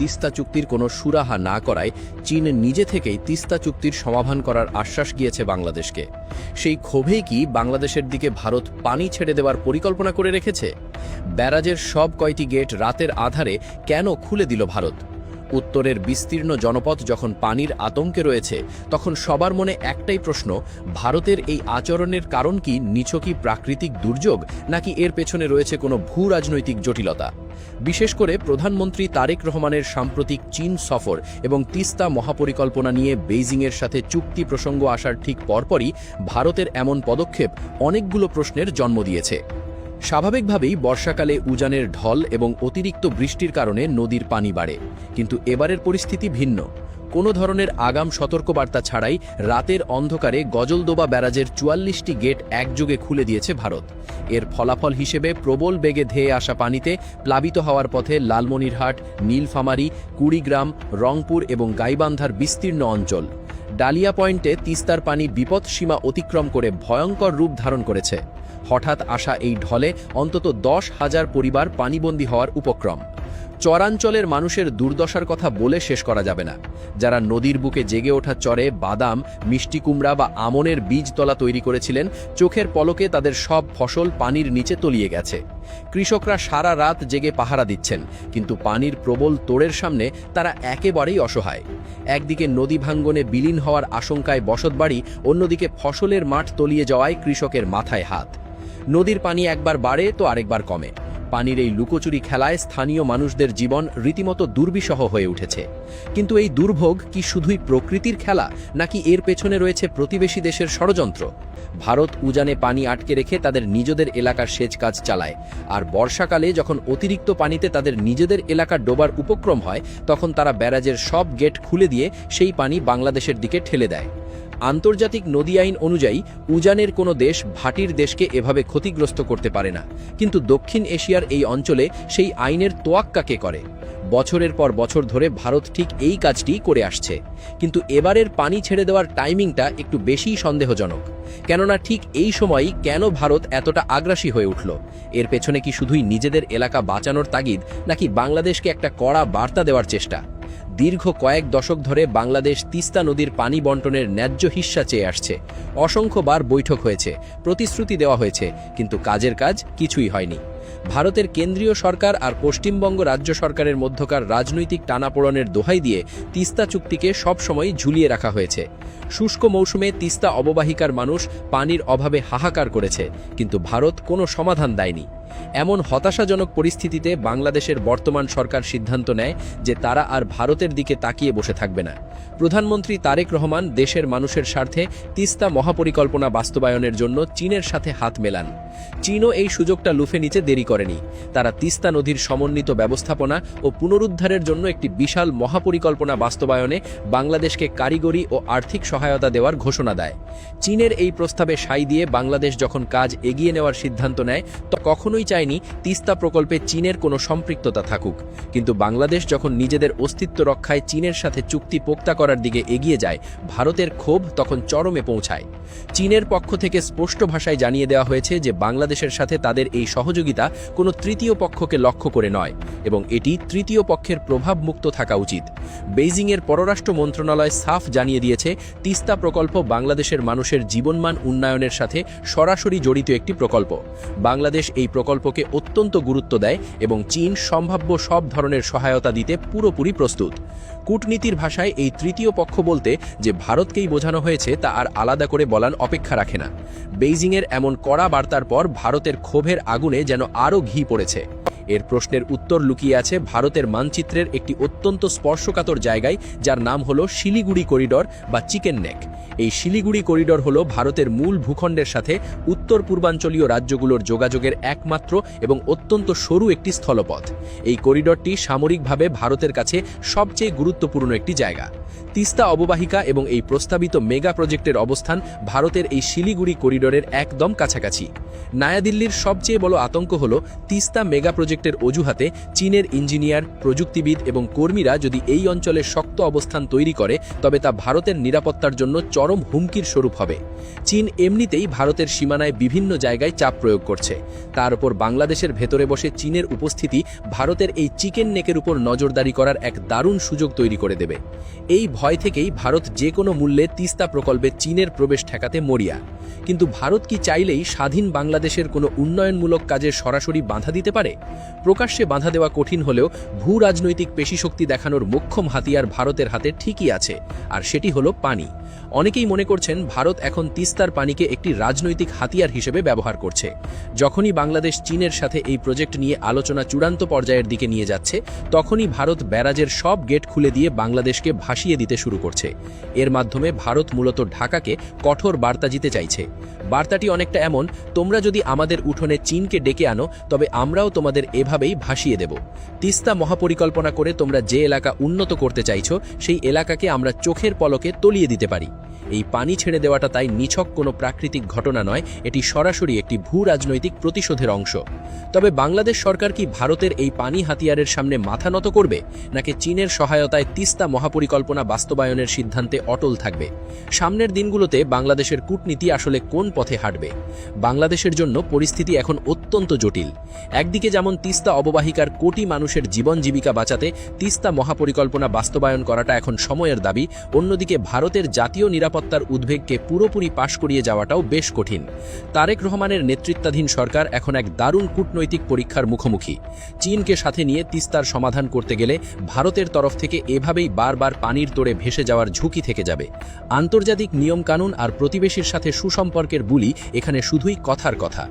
তিস্তা চুক্তির কোনো সুরাহা না করায় চীন নিজে থেকেই তিস্তা চুক্তির সমাধান করার আশ্বাস দিয়েছে বাংলাদেশকে। সেই ক্ষোভেই কি বাংলাদেশের দিকে ভারত পানি ছেড়ে দেওয়ার পরিকল্পনা করে রেখেছে? ব্যারাজের সব কয়টি গেট রাতের আধারে কেন খুলে দিল ভারত? উত্তরের বিস্তীর্ণ জনপদ যখন পানির আতঙ্কে রয়েছে, তখন সবার মনে একটাই প্রশ্ন, ভারতের এই আচরণের কারণ কি নিছকই প্রাকৃতিক দুর্যোগ, নাকি এর পেছনে রয়েছে কোনো ভূ রাজনৈতিক জটিলতা? বিশেষ করে প্রধানমন্ত্রী তারেক রহমানের সাম্প্রতিক চীন সফর এবং তিস্তা মহাপরিকল্পনা নিয়ে বেইজিংয়ের সাথে চুক্তি প্রসঙ্গ আসার ঠিক পরপরই ভারতের এমন পদক্ষেপ অনেকগুলো প্রশ্নের জন্ম দিয়েছে। স্বাভাবিকভাবেই বর্ষাকালে উজানের ঢল এবং অতিরিক্ত বৃষ্টির কারণে নদীর পানি বাড়ে, কিন্তু এবারের পরিস্থিতি ভিন্ন। কোনো ধরনের আগাম সতর্কবার্তা ছাড়াই রাতের অন্ধকারে গজলদোবা ব্যারাজের ৪৪টি গেট একযোগে খুলে দিয়েছে ভারত। এর ফলাফল হিসেবে প্রবল বেগে ধেয়ে আসা পানিতে প্লাবিত হওয়ার পথে লালমনিরহাট, নীলফামারী, কুড়িগ্রাম, রংপুর এবং গাইবান্ধার বিস্তীর্ণ অঞ্চল। ডালিয়া পয়েন্টে তিস্তার পানি বিপদসীমা অতিক্রম করে ভয়ঙ্কর রূপ ধারণ করেছে। হঠাৎ আসা এই ঢলে অন্তত ১০,০০০ পরিবার পানিবন্দী হওয়ার উপক্রম। চরাঞ্চলের মানুষের দুর্দশার কথা বলে শেষ করা যাবে না। যারা নদীর বুকে জেগে ওঠা চরে বাদাম, মিষ্টি কুমড়া বা আমনের বীজতলা তৈরি করেছিলেন, চোখের পলকে তাদের সব ফসল পানির নিচে তলিয়ে গেছে। কৃষকরা সারা রাত জেগে পাহারা দিচ্ছেন, কিন্তু পানির প্রবল তোড়ের সামনে তারা একেবারেই অসহায়। একদিকে নদী ভাঙ্গনে বিলীন হওয়ার আশঙ্কায় বসতবাড়ি, অন্যদিকে ফসলের মাঠ তলিয়ে যাওয়ায় কৃষকের মাথায় হাত। নদীর পানি একবার বাড়ে তো আরেকবার কমে। পানির এই লুকোচুরি খেলায় স্থানীয় মানুষদের জীবন রীতিমতো দুর্বিষহ হয়ে উঠেছে। কিন্তু এই দুর্ভোগ কি শুধুই প্রকৃতির খেলা, নাকি এর পেছনে রয়েছে প্রতিবেশী দেশের ষড়যন্ত্র? ভারত উজানে পানি আটকে রেখে তাদের নিজেদের এলাকার সেচ কাজ চালায়, আর বর্ষাকালে যখন অতিরিক্ত পানিতে তাদের নিজেদের এলাকা ডোবার উপক্রম হয়, তখন তারা ব্যারাজের সব গেট খুলে দিয়ে সেই পানি বাংলাদেশের দিকে ঠেলে দেয়। আন্তর্জাতিক নদী আইন অনুযায়ী উজানের কোনো দেশ ভাটির দেশকে এভাবে ক্ষতিগ্রস্ত করতে পারে না, কিন্তু দক্ষিণ এশিয়ার এই অঞ্চলে সেই আইনের তোয়াক্কা কে করে? বছরের পর বছর ধরে ভারত ঠিক এই কাজটি করে আসছে, কিন্তু এবারের পানি ছেড়ে দেওয়ার টাইমিংটা একটু বেশিই সন্দেহজনক। কেননা ঠিক এই সময়ই কেন ভারত এতটা আগ্রাসী হয়ে উঠল? এর পেছনে কি শুধুই নিজেদের এলাকা বাঁচানোর তাগিদ, নাকি বাংলাদেশকে একটা কড়া বার্তা দেওয়ার চেষ্টা? দীর্ঘ কয়েক দশক ধরে বাংলাদেশ তিস্তা নদীর পানি বন্টনের ন্যায্য হিস্সা চেয়ে আসছে। অসংখ্যবার বৈঠক হয়েছে, প্রতিশ্রুতি দেওয়া হয়েছে, কিন্তু কাজের কাজ কিছুই হয়নি। ভারতের কেন্দ্রীয় সরকার আর পশ্চিমবঙ্গ রাজ্য সরকারের মধ্যকার রাজনৈতিক টানাপোড়েনের দোহাই দিয়ে তিস্তা চুক্তিকে সবসময় ঝুলিয়ে রাখা হয়েছে। শুষ্ক মৌসুমে তিস্তা অববাহিকার মানুষ পানির অভাবে হাহাকার করেছে, কিন্তু ভারত কোনো সমাধান দেয়নি। এমন হতাশাজনক পরিস্থিতিতে বাংলাদেশের বর্তমান সরকার সিদ্ধান্ত নেয় যে তারা আর ভারতের দিকে তাকিয়ে বসে থাকবে না। প্রধানমন্ত্রী তারেক রহমান দেশের মানুষের স্বার্থে তিস্তা মহাপরিকল্পনা বাস্তবায়নের জন্য চীনের সাথে হাত মেলান। চীনও এই সুযোগটা লুফে নিতে দেরি করেনি। তারা তিস্তা নদীর সমন্বিত ব্যবস্থাপনা ও পুনরুদ্ধারের জন্য একটি বিশাল মহাপরিকল্পনা বাস্তবায়নে বাংলাদেশকে কারিগরি ও আর্থিক সহায়তা দেওয়ার ঘোষণা দেয়। চীনের এই প্রস্তাবে সাই দিয়ে বাংলাদেশ যখন কাজ এগিয়ে নেওয়ার সিদ্ধান্ত নেয়, তো কখনোই চায়নি তিস্তা প্রকল্পে চীনের কোনো সম্পৃক্ততা থাকুক। কিন্তু বাংলাদেশ যখন নিজেদের অস্তিত্ব রক্ষায় চীনের সাথে চুক্তি পোক্তা করার দিকে এগিয়ে যায়, ভারতের ক্ষোভ তখন চরমে পৌঁছায়। চীনের পক্ষ থেকে স্পষ্ট ভাষায় জানিয়ে দেওয়া হয়েছে যে বাংলাদেশের সাথে তাদের এই সহযোগিতা কোনো তৃতীয় পক্ষকে লক্ষ্য করে নয়, এবং এটি তৃতীয় পক্ষের প্রভাব মুক্ত থাকা উচিত। বেইজিংয়ের পররাষ্ট্র মন্ত্রণালয় সাফ জানিয়ে দিয়েছে, তিস্তা প্রকল্প বাংলাদেশের মানুষের জীবনমান উন্নয়নের সাথে সরাসরি জড়িত একটি প্রকল্প। বাংলাদেশ এই প্রকল্পকে অত্যন্ত গুরুত্ব দেয় এবং চীন সম্ভাব্য সব ধরনের সহায়তা দিতে পুরোপুরি প্রস্তুত। কূটনীতির ভাষায় এই তৃতীয় পক্ষ বলতে যে ভারতকেই বোঝানো হয়েছে তা আর আলাদা করে বলার অপেক্ষা রাখে না। বেইজিংয়ের এমন কড়া বার্তার পর ভারতের ক্ষোভের আগুনে যেন আরও ঘি পড়েছে। এর প্রশ্নের উত্তর লুকিয়ে আছে ভারতের মানচিত্রের একটি অত্যন্ত স্পর্শকাতর জায়গায়, যার নাম হলো শিলিগুড়ি করিডর বা চিকেন নেক। এই শিলিগুড়ি করিডর হলো ভারতের মূল ভূখণ্ডের সাথে উত্তর পূর্বাঞ্চলীয় রাজ্যগুলোর যোগাযোগের একমাত্র এবং অত্যন্ত সরু একটি স্থলপথ। এই করিডরটি সামরিকভাবে ভারতের কাছে সবচেয়ে গুরুত্বপূর্ণ একটি জায়গা। তিস্তা অববাহিকা এবং এই প্রস্তাবিত মেগা প্রজেক্টের অবস্থান ভারতের এই শিলিগুড়ি করিডরের একদম কাছাকাছি। নয়াদিল্লির সবচেয়ে বড় আতঙ্ক হল তিস্তা মেগা প্রজেক্ট প্রজেক্টের অজুহাতে চীনের ইঞ্জিনিয়ার, প্রযুক্তিবিদ এবং কর্মীরা যদি এই অঞ্চলে শক্ত অবস্থান তৈরি করে তবে তা ভারতের নিরাপত্তার জন্য চরম হুমকির স্বরূপ হবে। চীন এমনিতেই ভারতের সীমানায় বিভিন্ন জায়গায় চাপ প্রয়োগ করছে, তার উপর বাংলাদেশের ভেতরে বসে চীনের উপস্থিতি ভারতের এই চিকেন নেকের উপর নজরদারি করার এক দারুণ সুযোগ তৈরি করে দেবে। এই ভয় থেকেই ভারত যে কোনো মূল্যে তিস্তা প্রকল্পে চীনের প্রবেশ ঠেকাতে মরিয়া। কিন্তু ভারত কি চাইলেই স্বাধীন বাংলাদেশের কোনো উন্নয়নমূলক কাজে সরাসরি বাধা দিতে পারে? প্রকাশ্যে বাধা দেওয়া কঠিন হলেও ভূ রাজনৈতিক পেশিশক্তি দেখানোর মোক্ষম হাতিয়ার ভারতের হাতে ঠিকই আছে, আর সেটি হলো পানি। অনেকেই মনে করছেন ভারত এখন তিস্তার পানিকে একটি রাজনৈতিক হাতিয়ার হিসেবে ব্যবহার করছে। যখনই বাংলাদেশ চীনের সাথে এই প্রজেক্ট নিয়ে আলোচনা চূড়ান্ত পর্যায়ের দিকে নিয়ে যাচ্ছে, তখনই ভারত ব্যারাজের সব গেট খুলে দিয়ে বাংলাদেশকে ভাসিয়ে দিতে শুরু করছে। এর মাধ্যমে ভারত মূলত ঢাকাকে কঠোর বার্তা দিতে চাইছে। বার্তাটি অনেকটা এমন, তোমরা যদি আমাদের উঠোনে চীনকে ডেকে আনো তবে আমরাও তোমাদের এভাবেই ভাসিয়ে দেব। তিস্তা মহাপরিকল্পনা করে তোমরা যে এলাকা উন্নত করতে চাইছো সেই এলাকাকে আমরা চোখের পলকে তলিয়ে দিতে পারি। এই পানি ছেড়ে দেওয়াটা তাই নিছক কোনো প্রাকৃতিক ঘটনা নয়, এটি সরাসরি একটি ভূ রাজনৈতিক প্রতিশোধের অংশ। তবে বাংলাদেশ সরকার কি ভারতের এই পানি হাতিয়ারের সামনে মাথা নত করবে, নাকি চীনের সহায়তায় তিস্তা মহাপরিকল্পনা বাস্তবায়নের সিদ্ধান্তে অটল থাকবে? সামনের দিনগুলোতে বাংলাদেশের কূটনীতি আসলে কোন পথে হাঁটবে? বাংলাদেশের জন্য পরিস্থিতি এখন অত্যন্ত জটিল। একদিকে যেমন তিস্তা অববাহিকার কোটি মানুষের জীবন জীবিকা বাঁচাতে তিস্তা মহাপরিকল্পনা বাস্তবায়ন করাটা এখন সময়ের দাবি, অন্যদিকে ভারতের জাতীয় নিরাপত্তার উদ্বেগকে পুরোপুরি পাশ করিয়ে যাওয়াটাও বেশ কঠিন। তারেক রহমানের নেতৃত্বাধীন সরকার এখন এক দারুণ কূটনৈতিক পরীক্ষার মুখোমুখি। চীনকে সাথে নিয়ে তিস্তার সমাধান করতে গেলে ভারতের তরফ থেকে এভাবেই বারবার পানির তোড়ে ভেসে যাওয়ার ঝুঁকি থেকে যাবে। আন্তর্জাতিক নিয়মকানুন আর প্রতিবেশীর সাথে সুসম্পর্কের বুলি এখানে শুধুই কথার কথা।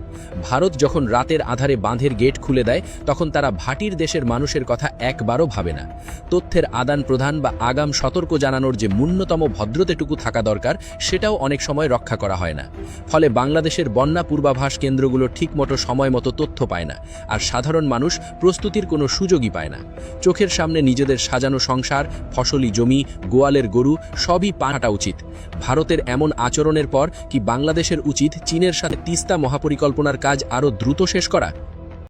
ভারত যখন রাতের আধারে বাঁধের গেট খুলে দেয় তখন তারা ভাটির দেশের মানুষের কথা একবারও ভাবে না। তথ্যের আদান প্রদান বা আগাম সতর্ক জানানোর যে ন্যূনতম ভদ্রতাটুকু থাকা দরকার সেটাও অনেক সময় রক্ষা করা হয় না। ফলে বাংলাদেশের বন্যা পূর্বাভাস কেন্দ্রগুলো ঠিকমতো সময় মতো তথ্য পায় না, আর সাধারণ মানুষ প্রস্তুতির কোনো সুযোগই পায় না। চোখের সামনে নিজেদের সাজানো সংসার, ফসলি জমি, গোয়ালের গরু সবই পাঠাটা উচিত। ভারতের এমন আচরণের পর কি বাংলাদেশের উচিত চীনের সাথে তিস্তা মহাপরিকল্পনার কাজ আরও দ্রুত শেষ করা?